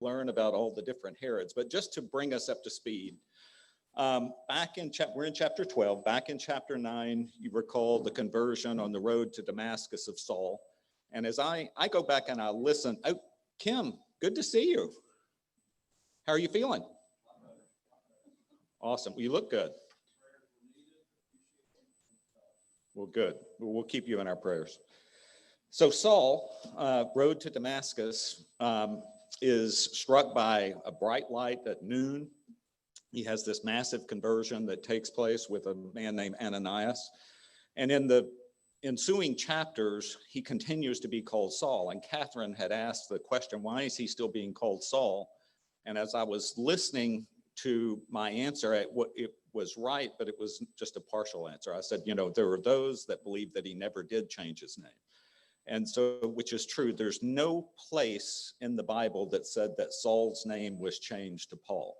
learn about all the different Herods. But just to bring us up to speed, we're in chapter 12. Back in chapter 9, you recall the conversion on the road to Damascus of Saul. And as I go back and I listen, oh, Kim, good to see you. How are you feeling? Awesome. Well, you look good. Well, good. We'll keep you in our prayers. So Saul, road to Damascus, is struck by a bright light at noon. He has this massive conversion that takes place with a man named Ananias. And in the ensuing chapters, he continues to be called Saul. And Catherine had asked the question, why is he still being called Saul? And as I was listening to my answer, it was right, but it was just a partial answer. I said, there were those that believe that he never did change his name. And so, which is true, there's no place in the Bible that said that Saul's name was changed to Paul.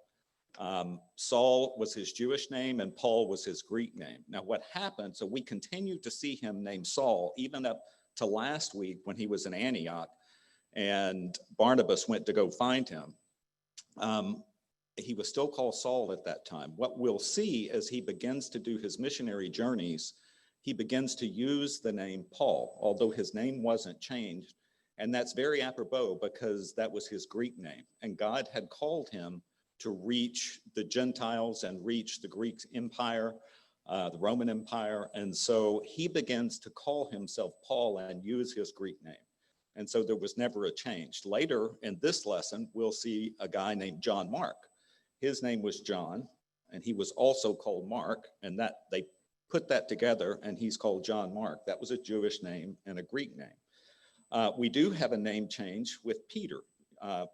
Saul was his Jewish name and Paul was his Greek name. Now what happened, so we continued to see him named Saul even up to last week when he was in Antioch and Barnabas went to go find him. He was still called Saul at that time. What we'll see as he begins to do his missionary journeys, he begins to use the name Paul, although his name wasn't changed. And that's very apropos because that was his Greek name and God had called him to reach the Gentiles and reach the Greek Empire, the Roman Empire. And so he begins to call himself Paul and use his Greek name. And so there was never a change. Later in this lesson, we'll see a guy named John Mark. His name was John, and he was also called Mark, and that they put that together, and he's called John Mark. That was a Jewish name and a Greek name. We do have a name change with Peter.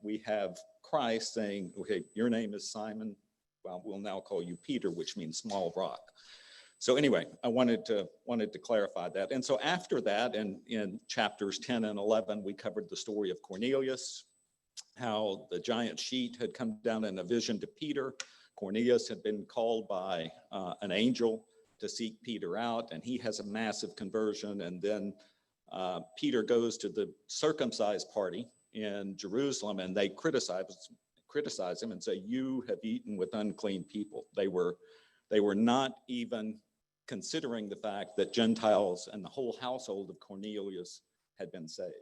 We have Christ saying, okay, your name is Simon. Well, we'll now call you Peter, which means small rock. So anyway, I wanted to clarify that. And so after that, in chapters 10 and 11, we covered the story of Cornelius, how the giant sheet had come down in a vision to Peter. Cornelius had been called by an angel to seek Peter out, and he has a massive conversion. And then Peter goes to the circumcised party in Jerusalem, and they criticize him and say, you have eaten with unclean people. They were not even considering the fact that Gentiles and the whole household of Cornelius had been saved.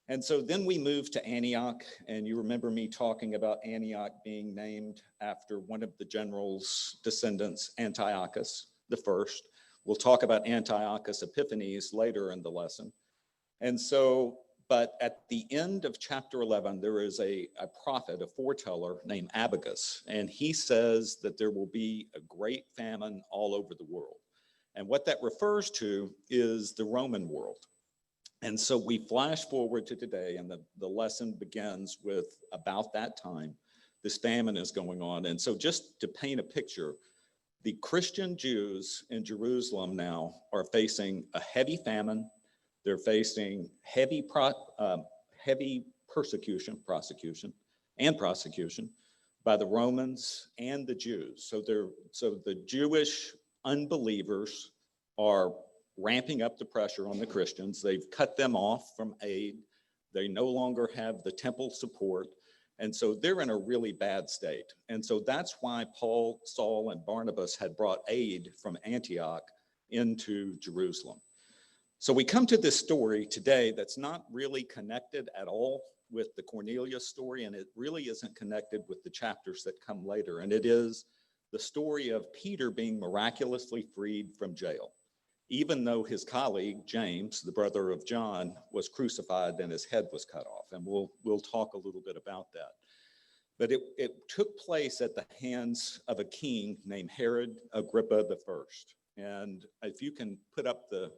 And so then we moved to Antioch, and you remember me talking about Antioch being named after one of the general's descendants, Antiochus the first. We'll talk about Antiochus Epiphanes later in the lesson. And so, but at the end of chapter 11, there is a prophet, a foreteller named Abagus, and he says that there will be a great famine all over the world. And what that refers to is the Roman world. And so we flash forward to today, and the lesson begins with about that time, this famine is going on. And so just to paint a picture, the Christian Jews in Jerusalem now are facing a heavy famine. They're facing heavy prosecution by the Romans and the Jews. So the Jewish unbelievers are ramping up the pressure on the Christians. They've cut them off from aid. They no longer have the temple support. And so they're in a really bad state. And so that's why Paul, Saul, and Barnabas had brought aid from Antioch into Jerusalem. So we come to this story today that's not really connected at all with the Cornelius story, and it really isn't connected with the chapters that come later. And it is the story of Peter being miraculously freed from jail, even though his colleague, James, the brother of John, was crucified and his head was cut off. And we'll talk a little bit about that. But it took place at the hands of a king named Herod Agrippa I. And if you can put up the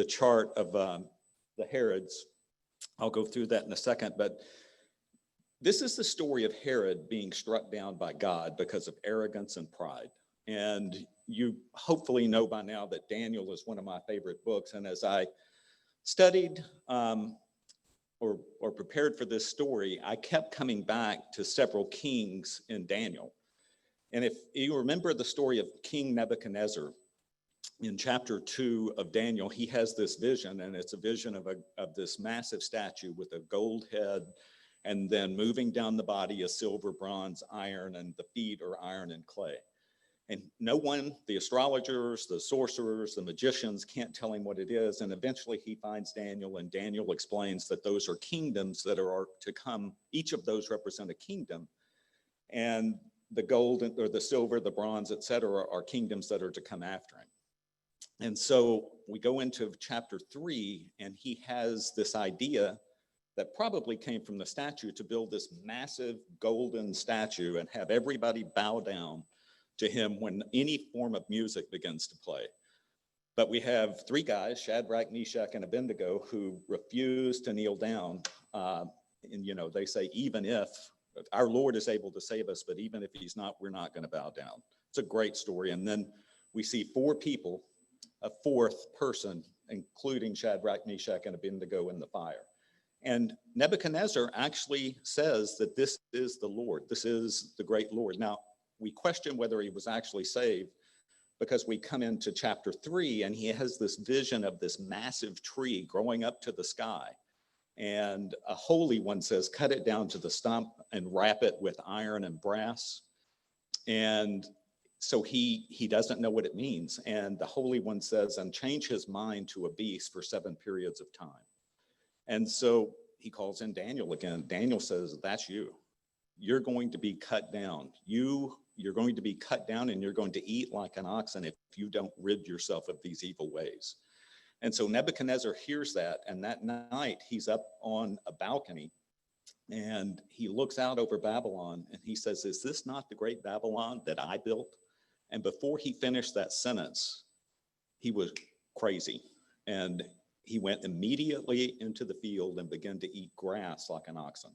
chart of the Herods, I'll go through that in a second. But this is the story of Herod being struck down by God because of arrogance and pride. And you hopefully know by now that Daniel is one of my favorite books. And as I studied or prepared for this story, I kept coming back to several kings in Daniel. And if you remember the story of King Nebuchadnezzar, in chapter 2 of Daniel, he has this vision, and it's a vision of this massive statue with a gold head. And then moving down the body is silver, bronze, iron, and the feet are iron and clay. And no one, the astrologers, the sorcerers, the magicians, can't tell him what it is. And eventually he finds Daniel, and Daniel explains that those are kingdoms that are to come. Each of those represent a kingdom. And the gold or the silver, the bronze, et cetera, are kingdoms that are to come after him. And so we go into chapter 3, and he has this idea that probably came from the statue to build this massive golden statue and have everybody bow down to him when any form of music begins to play. But we have 3 guys, Shadrach, Meshach, and Abednego, who refuse to kneel down. And, they say, even if our Lord is able to save us, but even if he's not, we're not going to bow down. It's a great story. And then we see 4 people, a 4th person, including Shadrach, Meshach, and Abednego in the fire. And Nebuchadnezzar actually says that this is the Lord. This is the great Lord. Now, we question whether he was actually saved because we come into chapter 3 and he has this vision of this massive tree growing up to the sky. And a holy one says, cut it down to the stump and wrap it with iron and brass. And so he doesn't know what it means. And the holy one says, and change his mind to a beast for 7 periods of time. And so he calls in Daniel again. Daniel says, that's you. You're going to be cut down. You're going to be cut down, and you're going to eat like an oxen if you don't rid yourself of these evil ways. And so Nebuchadnezzar hears that, and that night he's up on a balcony, and he looks out over Babylon, and he says, is this not the great Babylon that I built? And before he finished that sentence, he was crazy, and he went immediately into the field and began to eat grass like an oxen.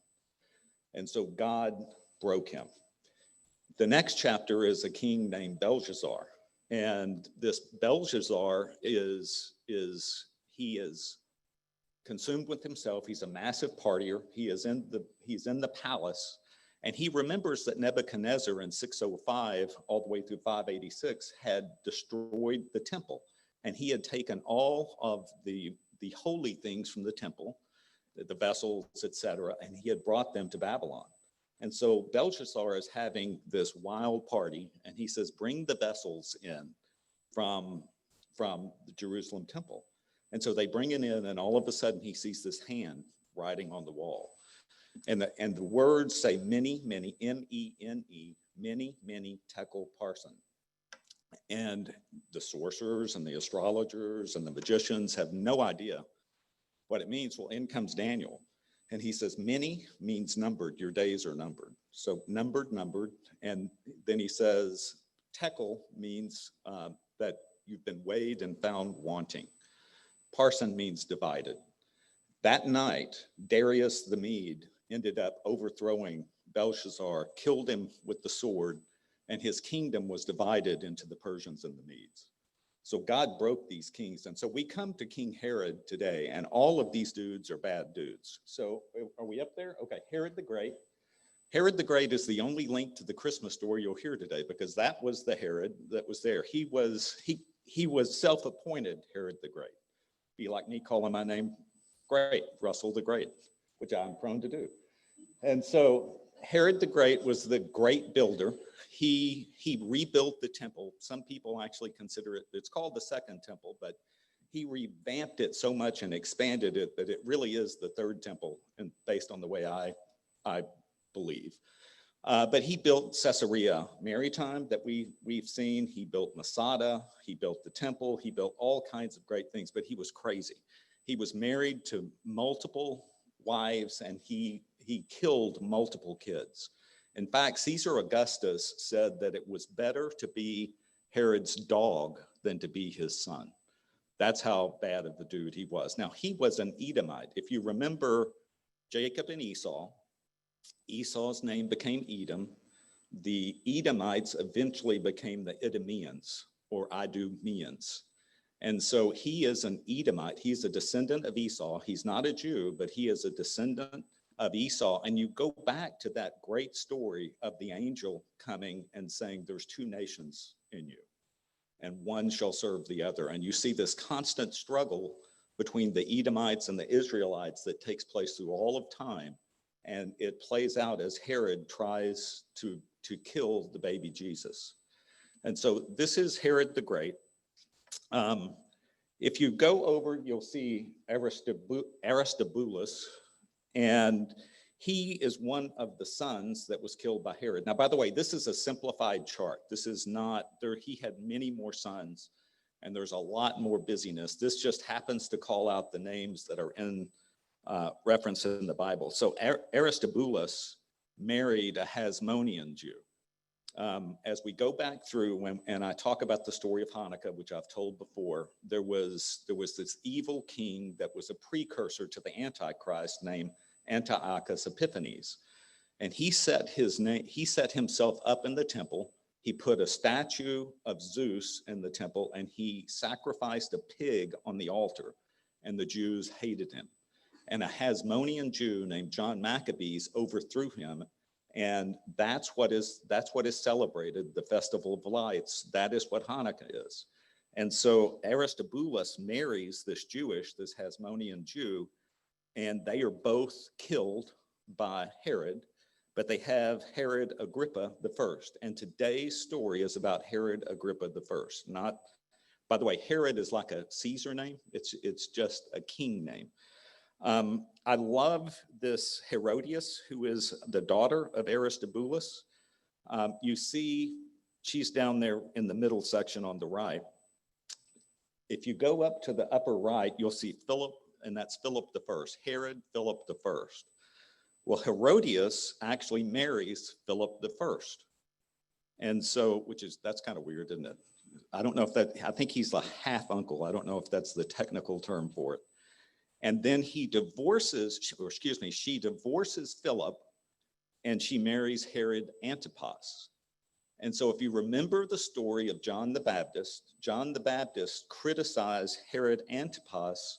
And so God broke him. The next chapter is a king named Belshazzar. And this Belshazzar is consumed with himself. He's a massive partier. He's in the palace. And he remembers that Nebuchadnezzar in 605 all the way through 586 had destroyed the temple. And he had taken all of the holy things from the temple, the vessels, etc., and he had brought them to Babylon. And so Belshazzar is having this wild party, and he says, bring the vessels in from the Jerusalem temple. And so they bring it in, and all of a sudden he sees this hand writing on the wall. And the words say many, many, M-E-N-E, many, many tekel parson. And the sorcerers and the astrologers and the magicians have no idea what it means. Well, in comes Daniel, and he says, many means numbered. Your days are numbered. So numbered. And then he says, tekel means that you've been weighed and found wanting. Parson means divided. That night, Darius the Mede ended up overthrowing Belshazzar, killed him with the sword, and his kingdom was divided into the Persians and the Medes. So God broke these kings. And so we come to King Herod today, and all of these dudes are bad dudes. So are we up there? Okay, Herod the Great. Herod the Great is the only link to the Christmas story you'll hear today, because that was the Herod that was there. He was self-appointed Herod the Great. Be like me calling my name Great, Russell the Great, which I'm prone to do. And so Herod the Great was the great builder. He rebuilt the temple. Some people actually consider it's called the Second Temple, but he revamped it so much and expanded it that it really is the Third Temple, and based on the way I believe. But he built Caesarea Maritime that we've seen. He built Masada. He built the temple. He built all kinds of great things, but he was crazy. He was married to multiple wives, and he killed multiple kids. In fact, Caesar Augustus said that it was better to be Herod's dog than to be his son. That's how bad of the dude he was. Now, he was an Edomite. If you remember Jacob and Esau, Esau's name became Edom. The Edomites eventually became the Idumeans or Idumeans. And so he is an Edomite. He's a descendant of Esau. He's not a Jew, but he is a descendant of Esau. And you go back to that great story of the angel coming and saying, there's two nations in you, and one shall serve the other. And you see this constant struggle between the Edomites and the Israelites that takes place through all of time. And it plays out as Herod tries to kill the baby Jesus. And so this is Herod the Great. If you go over, you'll see Aristobulus, and he is one of the sons that was killed by Herod. Now, by the way, this is a simplified chart. This is not there. He had many more sons, and there's a lot more busyness. This just happens to call out the names that are in reference in the Bible. So Aristobulus married a Hasmonean Jew. As we go back through, and I talk about the story of Hanukkah, which I've told before, there was this evil king that was a precursor to the Antichrist named Antiochus Epiphanes. And he set himself up in the temple. He put a statue of Zeus in the temple, and he sacrificed a pig on the altar, and the Jews hated him. And a Hasmonean Jew named John Maccabees overthrew him. And that's what is celebrated, the Festival of Lights. That is what Hanukkah is. And so Aristobulus marries this Hasmonean Jew, and they are both killed by Herod, but they have Herod Agrippa the First. And today's story is about Herod Agrippa the First. Not, by the way, Herod is like a Caesar name. It's just a king name. I love this Herodias, who is the daughter of Aristobulus. You see, she's down there in the middle section on the right. If you go up to the upper right, you'll see Philip, and that's Philip the First, Herod Philip the First. Well, Herodias actually marries Philip the First. And so, that's kind of weird, isn't it? I don't know I think he's a half uncle. I don't know if that's the technical term for it. And then she divorces Philip, and she marries Herod Antipas. And so if you remember the story of John the Baptist criticized Herod Antipas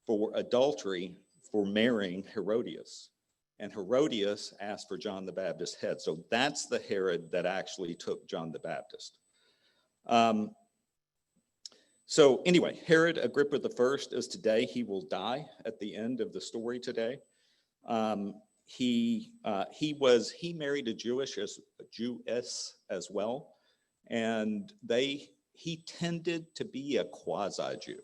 for adultery for marrying Herodias. And Herodias asked for John the Baptist's head. So that's the Herod that actually took John the Baptist. So anyway, Herod Agrippa the First is today. He will die at the end of the story today. He married a Jewess as well, and he tended to be a quasi-Jew.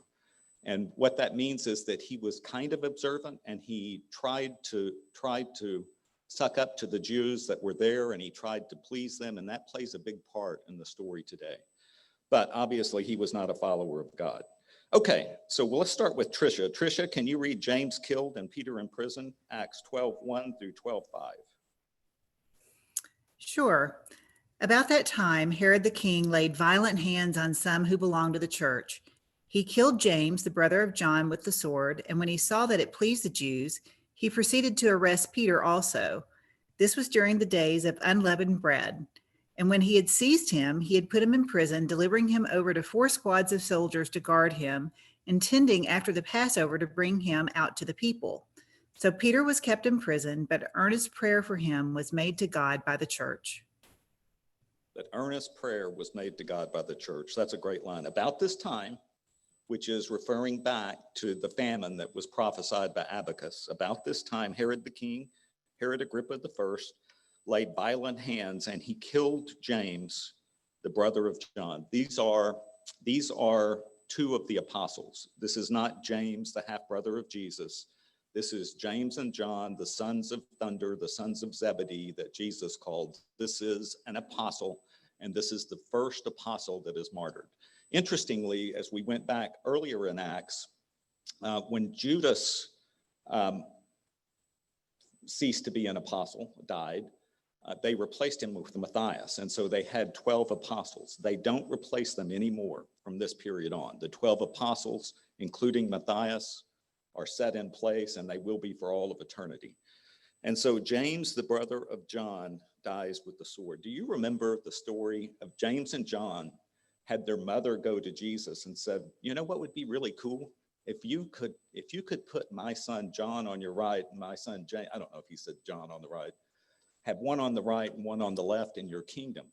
And what that means is that he was kind of observant, and he tried to suck up to the Jews that were there, and he tried to please them, and that plays a big part in the story today. But obviously, he was not a follower of God. Okay, so let's start with Tricia. Tricia, can you read James killed and Peter in prison, Acts 12:1 through 12:5? Sure. About that time, Herod the king laid violent hands on some who belonged to the church. He killed James, the brother of John, with the sword, and when he saw that it pleased the Jews, he proceeded to arrest Peter also. This was during the days of unleavened bread. And when he had seized him, he had put him in prison, delivering him over to 4 squads of soldiers to guard him, intending after the Passover to bring him out to the people. So Peter was kept in prison, but earnest prayer for him was made to God by the church. That earnest prayer was made to God by the church. That's a great line. About this time, which is referring back to the famine that was prophesied by Abacus. About this time, Herod the king, Herod Agrippa the First, laid violent hands, and he killed James, the brother of John. These are 2 of the apostles. This is not James, the half-brother of Jesus. This is James and John, the sons of thunder, the sons of Zebedee that Jesus called. This is an apostle, and this is the first apostle that is martyred. Interestingly, as we went back earlier in Acts, when Judas ceased to be an apostle, died, they replaced him with Matthias. And so they had 12 apostles. They don't replace them anymore from this period on. The 12 apostles, including Matthias, are set in place, and they will be for all of eternity. And so James, the brother of John, dies with the sword. Do you remember the story of James and John had their mother go to Jesus and said, you know what would be really cool? If you could put my son John on your right and my son James, I don't know if he said John on the right, have one on the right and one on the left in your kingdom.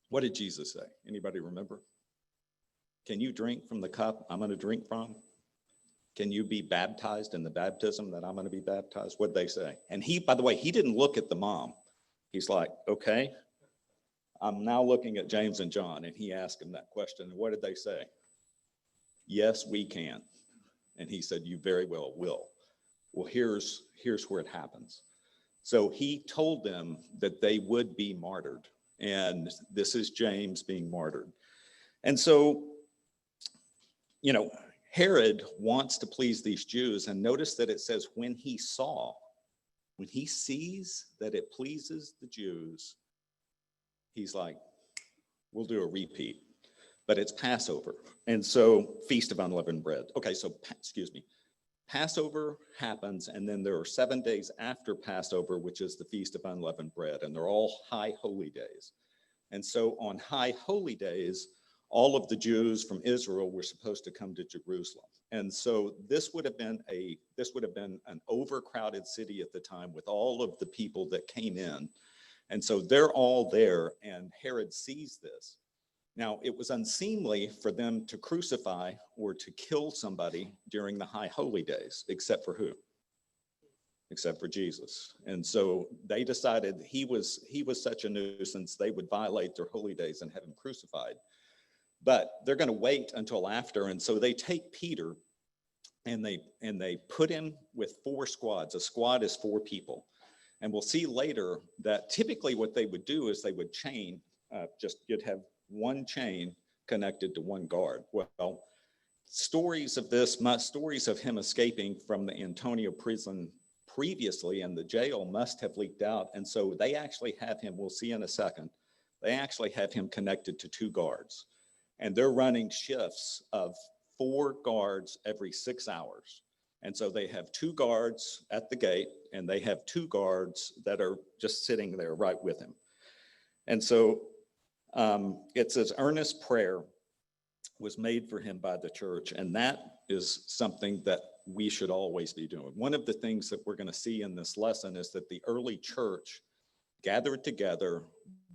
What did Jesus say? Anybody remember? Can you drink from the cup I'm going to drink from? can you be baptized in the baptism that I'm going to be baptized? What'd they say? And he, by the way, he didn't look at the mom. He's like, okay, I'm now looking at James and John. And he asked him that question. And what did they say? Yes, we can. And he said, you very well will. Well, here's where it happens. So he told them that they would be martyred. And this is James being martyred. And so, you know, Herod wants to please these Jews. And notice that it says when he sees that it pleases the Jews, he's like, we'll do a repeat. But it's Passover. And so Feast of Unleavened Bread. Okay, so, Passover happens, and then there are 7 days after Passover, which is the Feast of Unleavened Bread, and they're all high holy days. And so on high holy days, all of the Jews from Israel were supposed to come to Jerusalem. And so this would have been an overcrowded city at the time with all of the people that came in. And so they're all there, and Herod sees this. Now, it was unseemly for them to crucify or to kill somebody during the high holy days, except for who? Except for Jesus. And so they decided he was such a nuisance, they would violate their holy days and have him crucified. But they're going to wait until after. And so they take Peter and they put him with 4 squads. A squad is 4 people. And we'll see later that typically what they would do is they would chain, you'd have one chain connected to one guard. Well, stories of him escaping from the Antioch prison previously and the jail must have leaked out. And so they actually have him, we'll see in a second, they actually have him connected to 2 guards. And they're running shifts of 4 guards every 6 hours. And so they have 2 guards at the gate, and they have 2 guards that are just sitting there right with him. And so it says earnest prayer was made for him by the church, and that is something that we should always be doing. One of the things that we're going to see in this lesson is that the early church gathered together,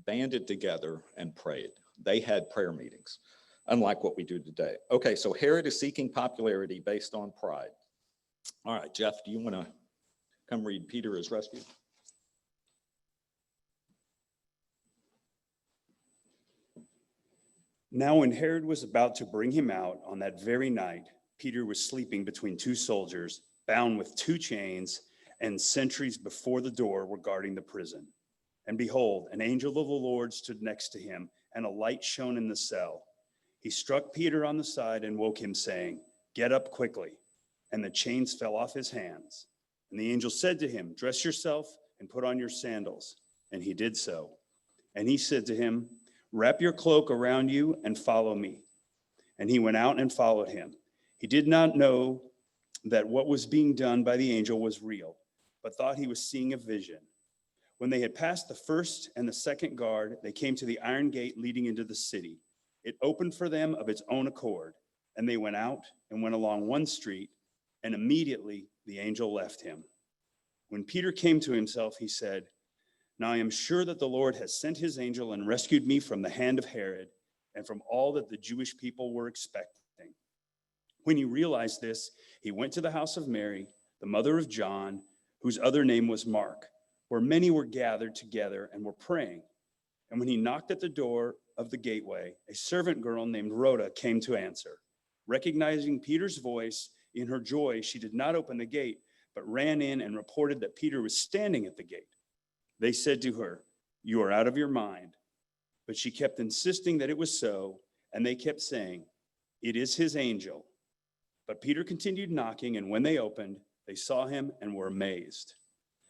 banded together, and prayed. They had prayer meetings, unlike what we do today. Okay, so Herod is seeking popularity based on pride. All right, Jeff, do you want to come read Peter is rescued? Now, when Herod was about to bring him out on that very night, Peter was sleeping between 2 soldiers, bound with 2 chains, and sentries before the door were guarding the prison. And behold, an angel of the Lord stood next to him, and a light shone in the cell. He struck Peter on the side and woke him, saying, "Get up quickly." And the chains fell off his hands. And the angel said to him, "Dress yourself and put on your sandals." And he did so. And he said to him, "Wrap your cloak around you and follow me." And he went out and followed him. He did not know that what was being done by the angel was real, but thought he was seeing a vision. When they had passed the first and the second guard, they came to the iron gate leading into the city. It opened for them of its own accord, and they went out and went along one street, and immediately the angel left him. When Peter came to himself, he said, "Now I am sure that the Lord has sent his angel and rescued me from the hand of Herod and from all that the Jewish people were expecting." When he realized this, he went to the house of Mary, the mother of John, whose other name was Mark, where many were gathered together and were praying. And when he knocked at the door of the gateway, a servant girl named Rhoda came to answer. Recognizing Peter's voice, in her joy, she did not open the gate, but ran in and reported that Peter was standing at the gate. They said to her, "You are out of your mind." But she kept insisting that it was so, and they kept saying, "It is his angel." But Peter continued knocking, and when they opened, they saw him and were amazed.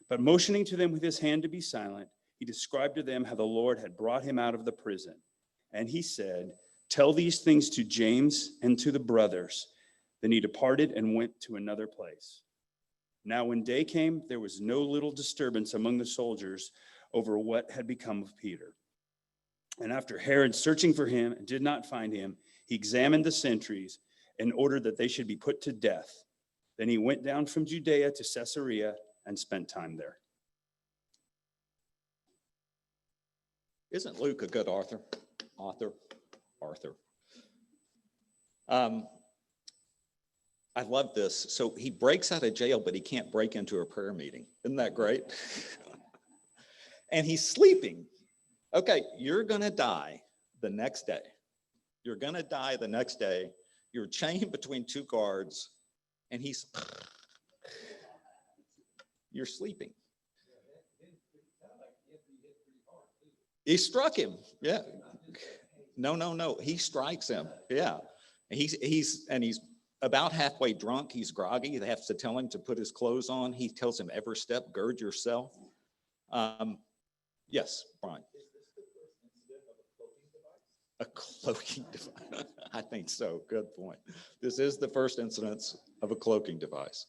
But motioning to them with his hand to be silent, he described to them how the Lord had brought him out of the prison. And he said, "Tell these things to James and to the brothers." Then he departed and went to another place. Now when day came, there was no little disturbance among the soldiers over what had become of Peter. And after Herod searching for him and did not find him, he examined the sentries and ordered that they should be put to death. Then he went down from Judea to Caesarea and spent time there. Isn't Luke a good author? I love this. So he breaks out of jail, but he can't break into a prayer meeting. Isn't that great? And he's sleeping. Okay, you're going to die the next day. You're going to die the next day. You're chained between two guards, and you're sleeping. He struck him. Yeah. No. He strikes him. Yeah. He's about halfway drunk. He's groggy. They have to tell him to put his clothes on. He tells him every step, gird yourself. Yes, Brian. A cloaking device. I think so. Good point. This is the first incidence of a cloaking device.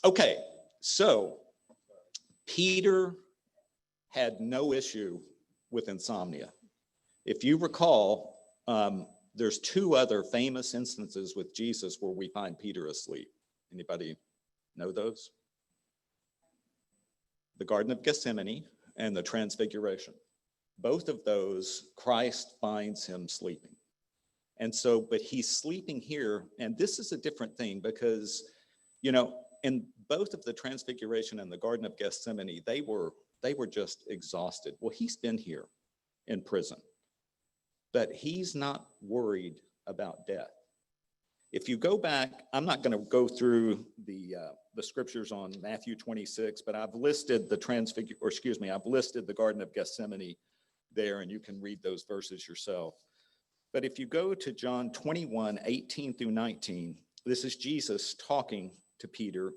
Okay, so Peter had no issue with insomnia. If you recall, there's two other famous instances with Jesus where we find Peter asleep. Anybody know those? The Garden of Gethsemane and the Transfiguration. Both of those, Christ finds him sleeping. And so, but he's sleeping here, and this is a different thing because, in both of the Transfiguration and the Garden of Gethsemane, they were just exhausted. Well, he's been here in prison, but he's not worried about death. If you go back, I'm not going to go through the scriptures on Matthew 26, but I've listed I've listed the Garden of Gethsemane there, and you can read those verses yourself. But if you go to John 21, 18 through 19, this is Jesus talking to Peter,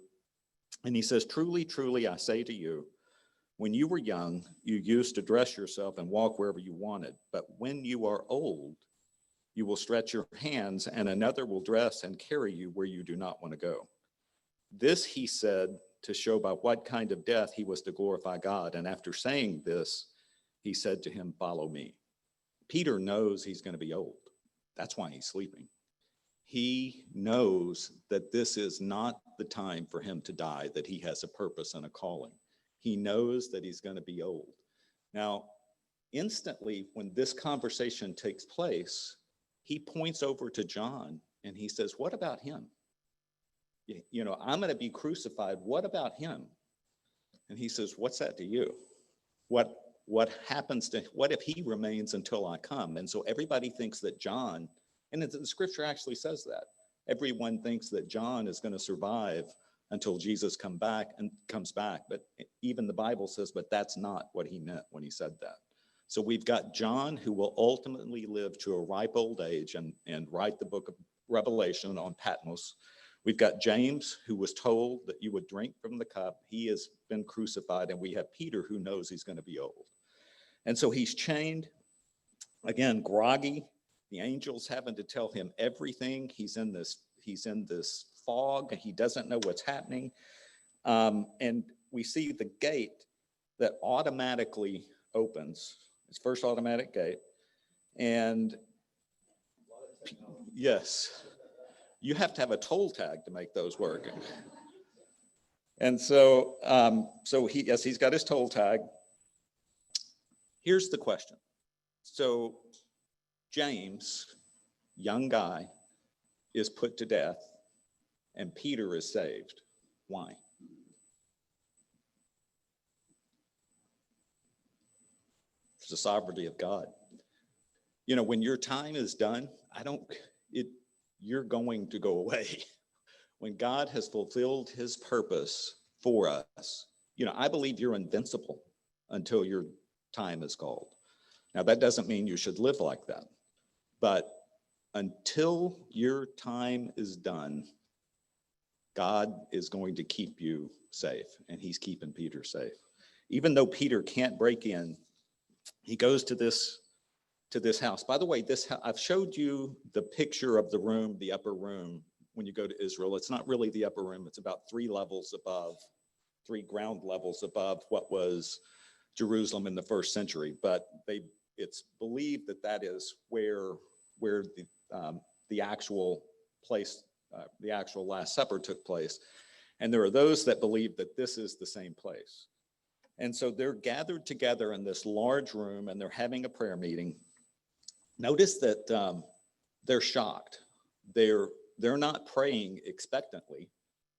and he says, "Truly, truly, I say to you, when you were young, you used to dress yourself and walk wherever you wanted. But when you are old, you will stretch your hands, and another will dress and carry you where you do not want to go." This he said to show by what kind of death he was to glorify God. And after saying this, he said to him, "Follow me." Peter knows he's going to be old. That's why he's sleeping. He knows that this is not the time for him to die, that he has a purpose and a calling. He knows that he's going to be old. Now, instantly, when this conversation takes place, he points over to John and he says, "What about him? I'm going to be crucified. What about him?" And he says, "What's that to you? What if he remains until I come?" And so everybody thinks that John, and the scripture actually says that, everyone thinks that John is going to survive until Jesus comes back. But even the Bible says, but that's not what he meant when he said that. So we've got John, who will ultimately live to a ripe old age and write the book of Revelation on Patmos. We've got James, who was told that you would drink from the cup. He has been crucified. And we have Peter, who knows he's going to be old. And so he's chained, again, groggy. The angels having to tell him everything. He's in this fog. He doesn't know what's happening. And we see the gate that automatically opens. It's first automatic gate. And yes, you have to have a toll tag to make those work. And so, he's got his toll tag. Here's the question. So James, young guy, is put to death, and Peter is saved. Why? It's the sovereignty of God. When your time is done, you're going to go away. When God has fulfilled his purpose for us, I believe you're invincible until your time is called. Now, that doesn't mean you should live like that. But until your time is done, God is going to keep you safe, and he's keeping Peter safe. Even though Peter can't break in, he goes to this house. By the way, I've showed you the picture of the room, the upper room, when you go to Israel. It's not really the upper room. It's about 3 ground levels above what was Jerusalem in the first century. But it's believed that is where the actual place, the actual Last Supper took place. And there are those that believe that this is the same place. And so they're gathered together in this large room, and they're having a prayer meeting. Notice that they're shocked. They're they're not praying expectantly.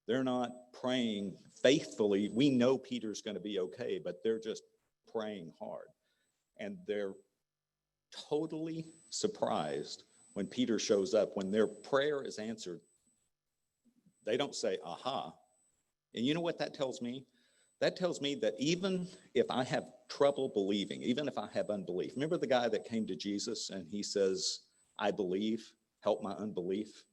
They're not praying faithfully. We know Peter's going to be okay, but they're just praying hard. And they're totally surprised when Peter shows up. When their prayer is answered, they don't say, aha. And you know what that tells me? That tells me that even if I have trouble believing, even if I have unbelief, remember the guy that came to Jesus and he says, I believe, help my unbelief.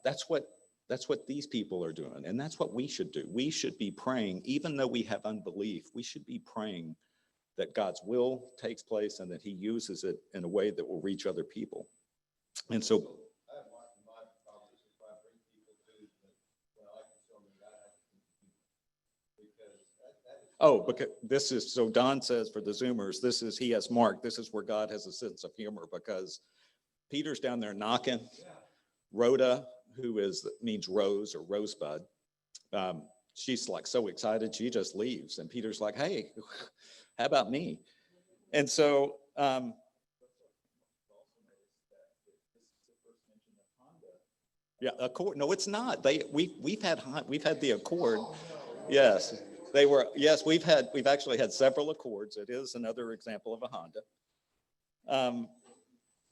That's what these people are doing. And that's what we should do. We should be praying, even though we have unbelief, we should be praying that God's will takes place and that he uses it in a way that will reach other people. And so, because this is, so Don says for the Zoomers, he has marked, this is where God has a sense of humor, because Peter's down there knocking. Rhoda, means rose or rosebud, she's like so excited, she just leaves. And Peter's like, hey, how about me? And so, yeah, Accord. No, it's not. We've had the Accord. Yes, they were. Yes, we've actually had several Accords. It is another example of a Honda.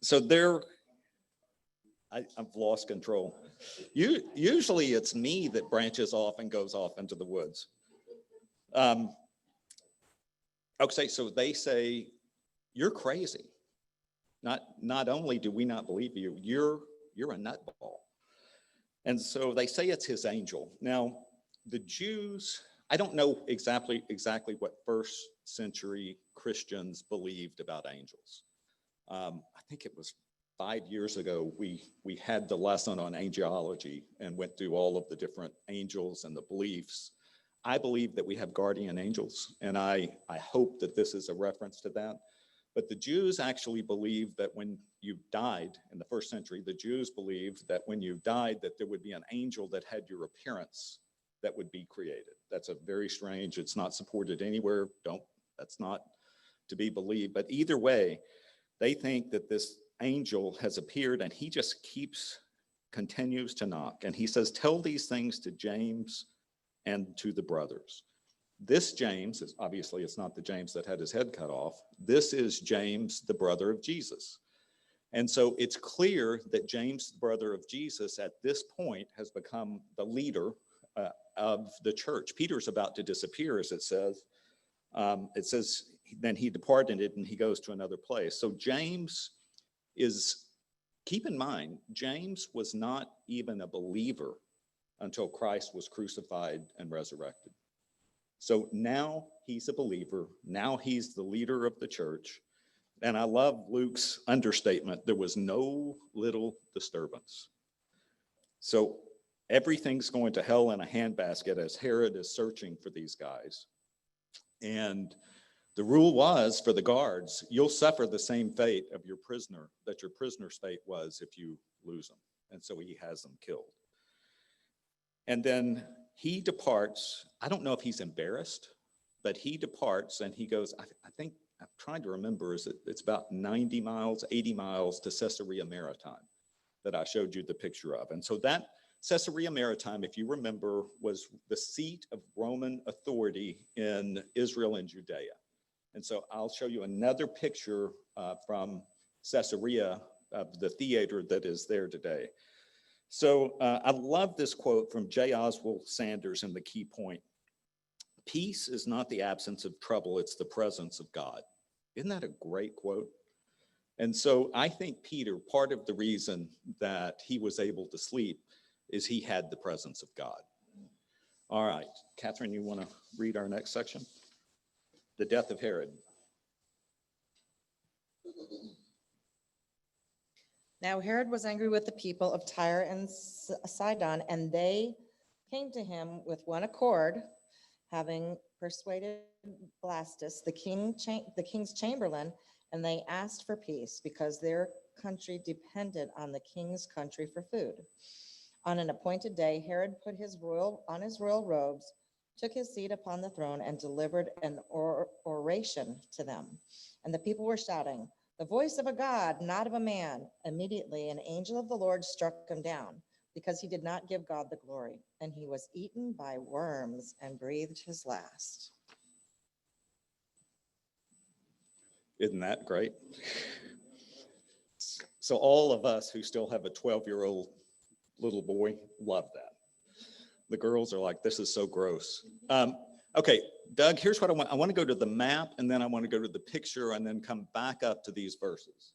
So I've lost control. Usually it's me that branches off and goes off into the woods. Okay, so they say, you're crazy. Not only do we not believe you, you're a nutball. And so they say it's his angel. Now, the Jews, I don't know exactly what first century Christians believed about angels. I think it was 5 years ago, we had the lesson on angelology and went through all of the different angels and the beliefs. I believe that we have guardian angels, and I hope that this is a reference to that. But the Jews actually believed that when you died in the first century, the Jews believed that when you died, that there would be an angel that had your appearance that would be created. That's a very strange, it's not supported anywhere. That's not to be believed. But either way, they think that this angel has appeared and he just continues to knock. And he says, tell these things to James and to the brothers. This James is obviously, it's not the James that had his head cut off. This is James, the brother of Jesus. And so it's clear that James, the brother of Jesus, at this point has become the leader of the church. Peter's about to disappear, as it says. Then he departed and he goes to another place. So James keep in mind, James was not even a believer until Christ was crucified and resurrected. So now he's a believer. Now he's the leader of the church. And I love Luke's understatement. There was no little disturbance. So everything's going to hell in a handbasket as Herod is searching for these guys. And the rule was for the guards, you'll suffer the same fate of your prisoner that your prisoner's fate was if you lose them. And so he has them killed. And then he departs. I don't know if he's embarrassed, but he departs and he goes, I think, I'm trying to remember, it's about 90 miles, 80 miles to Caesarea Maritime that I showed you the picture of. And so that Caesarea Maritime, if you remember, was the seat of Roman authority in Israel and Judea. And so I'll show you another picture from Caesarea of the theater that is there today. So I love this quote from J. Oswald Sanders in The Key Point. Peace is not the absence of trouble, it's the presence of God. Isn't that a great quote? And so I think Peter, part of the reason that he was able to sleep is he had the presence of God. All right, Catherine, you want to read our next section? The death of Herod. Now Herod was angry with the people of Tyre and Sidon, and they came to him with one accord, having persuaded Blastus, the king's chamberlain, and they asked for peace because their country depended on the king's country for food. On an appointed day, Herod put his royal robes, took his seat upon the throne, and delivered an oration to them. And the people were shouting, the voice of a God, not of a man. Immediately an angel of the Lord struck him down, because he did not give God the glory, and he was eaten by worms and breathed his last. Isn't that great? So all of us who still have a 12-year-old little boy love that. The girls are like, this is so gross. Okay, Doug, here's what I want. I want to go to the map, and then I want to go to the picture, and then come back up to these verses.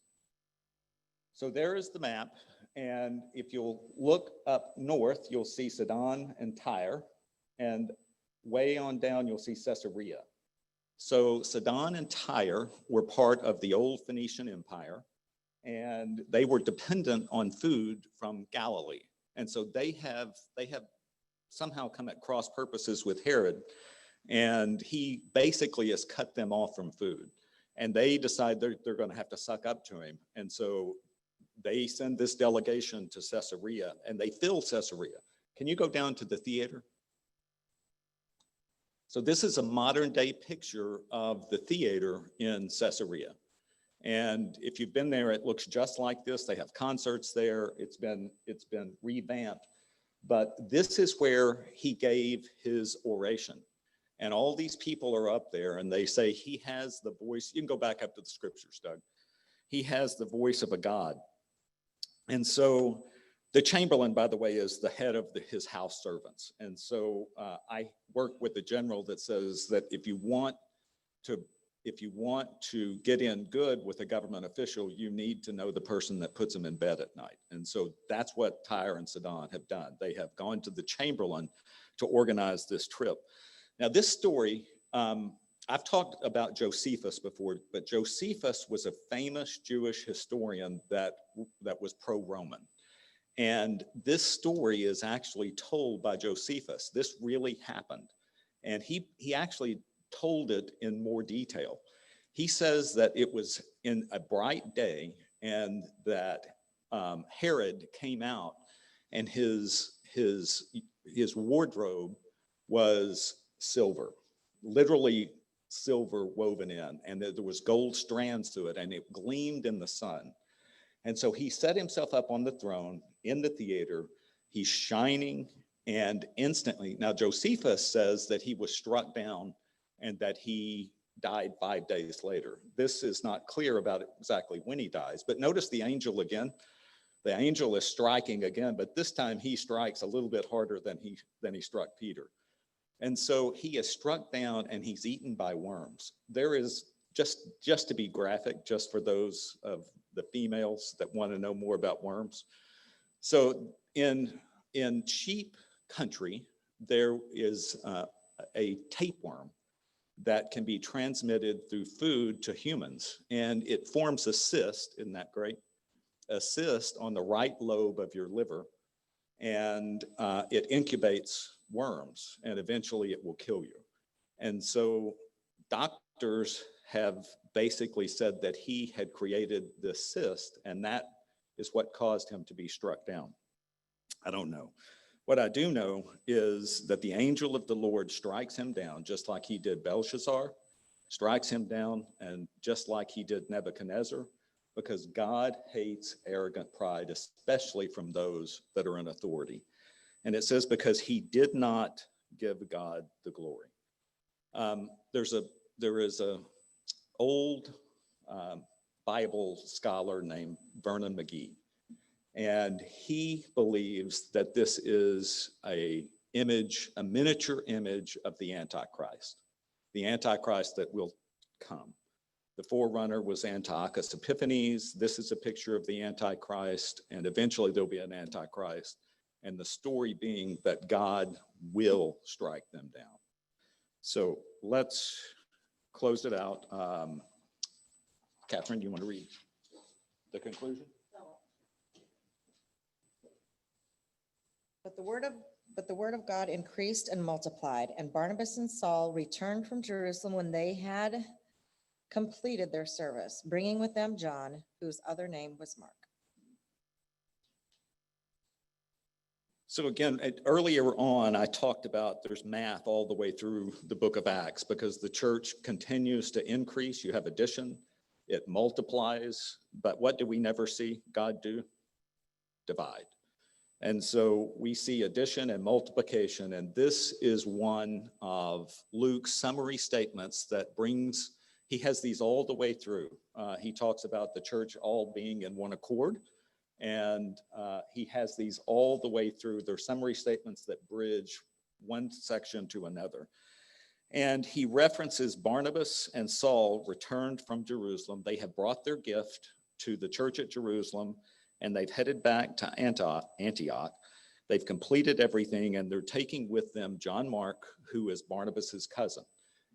So there is the map, and if you'll look up north, you'll see Sidon and Tyre, and way on down, you'll see Caesarea. So Sidon and Tyre were part of the old Phoenician Empire, and they were dependent on food from Galilee. And so they have somehow come at cross purposes with Herod, and he basically has cut them off from food. And they decide they're going to have to suck up to him. And so they send this delegation to Caesarea, and they fill Caesarea. Can you go down to the theater? So this is a modern day picture of the theater in Caesarea. And if you've been there, it looks just like this. They have concerts there. It's been revamped. But this is where he gave his oration. And all these people are up there, and they say he has the voice. You can go back up to the scriptures, Doug. He has the voice of a God. And so the chamberlain, by the way, is the head of his house servants. And so I work with the general that says that if you want to get in good with a government official, you need to know the person that puts them in bed at night. And so that's what Tyre and Sidon have done. They have gone to the chamberlain to organize this trip. Now, this story, I've talked about Josephus before, but Josephus was a famous Jewish historian that was pro-Roman. And this story is actually told by Josephus. This really happened. And he actually told it in more detail. He says that it was in a bright day, and that Herod came out, and his wardrobe was silver, literally silver woven in, and there was gold strands to it, and it gleamed in the sun. And so he set himself up on the throne in the theater. He's shining, and instantly, now Josephus says that he was struck down and that he died 5 days later. This is not clear about exactly when he dies, but notice the angel again. The angel is striking again, but this time he strikes a little bit harder than he struck Peter. And so he is struck down, and he's eaten by worms. There is, just to be graphic, just for those of the females that want to know more about worms. So in sheep country, there is a tapeworm that can be transmitted through food to humans, and it forms a cyst. Isn't that great? A cyst on the right lobe of your liver, and it incubates worms, and eventually it will kill you. And so doctors have basically said that he had created this cyst, and that is what caused him to be struck down. I don't know. What I do know is that the angel of the Lord strikes him down, just like he did Belshazzar, strikes him down, and just like he did Nebuchadnezzar, because God hates arrogant pride, especially from those that are in authority. And it says, because he did not give God the glory. There is a old Bible scholar named Vernon McGee, and he believes that this is a miniature image of the Antichrist that will come. The forerunner was Antiochus Epiphanes. This is a picture of the Antichrist, and eventually there'll be an Antichrist, and the story being that God will strike them down. So let's close it out. Catherine, do you want to read the conclusion? But the word of God increased and multiplied, and Barnabas and Saul returned from Jerusalem when they had completed their service, bringing with them John, whose other name was Mark. So again, earlier on, I talked about there's math all the way through the book of Acts, because the church continues to increase. You have addition, It multiplies, but what do we never see God do? Divide. And so we see addition and multiplication, and this is one of Luke's summary statements that brings, he has these all the way through. He talks about the church all being in one accord, and he has these all the way through. They're summary statements that bridge one section to another. And he references Barnabas and Saul returned from Jerusalem. They have brought their gift to the church at Jerusalem, and they've headed back to Antioch. They've completed everything, and they're taking with them John Mark, who is Barnabas's cousin.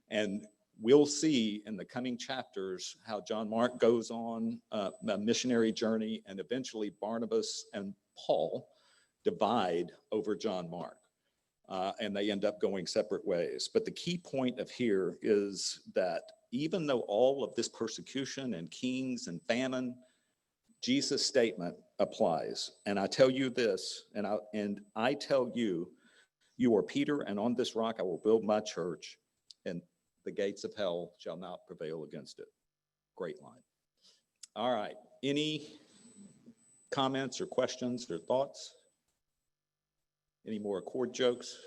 And we'll see in the coming chapters how John Mark goes on a missionary journey, and eventually Barnabas and Paul divide over John Mark. And they end up going separate ways. But the key point of here is that even though all of this persecution and kings and famine, Jesus' statement applies. And I tell you this, and I tell you, you are Peter, and on this rock I will build my church, and the gates of hell shall not prevail against it. Great line. All right. Any comments or questions or thoughts? Any more accord jokes?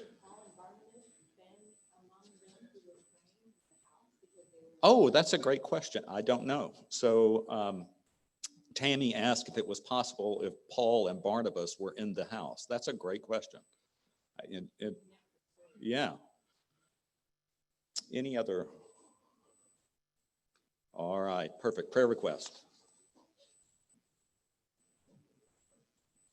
Oh, that's a great question. I don't know. So Tammy asked if it was possible if Paul and Barnabas were in the house. That's a great question. Yeah. Any other? All right, perfect. Prayer request.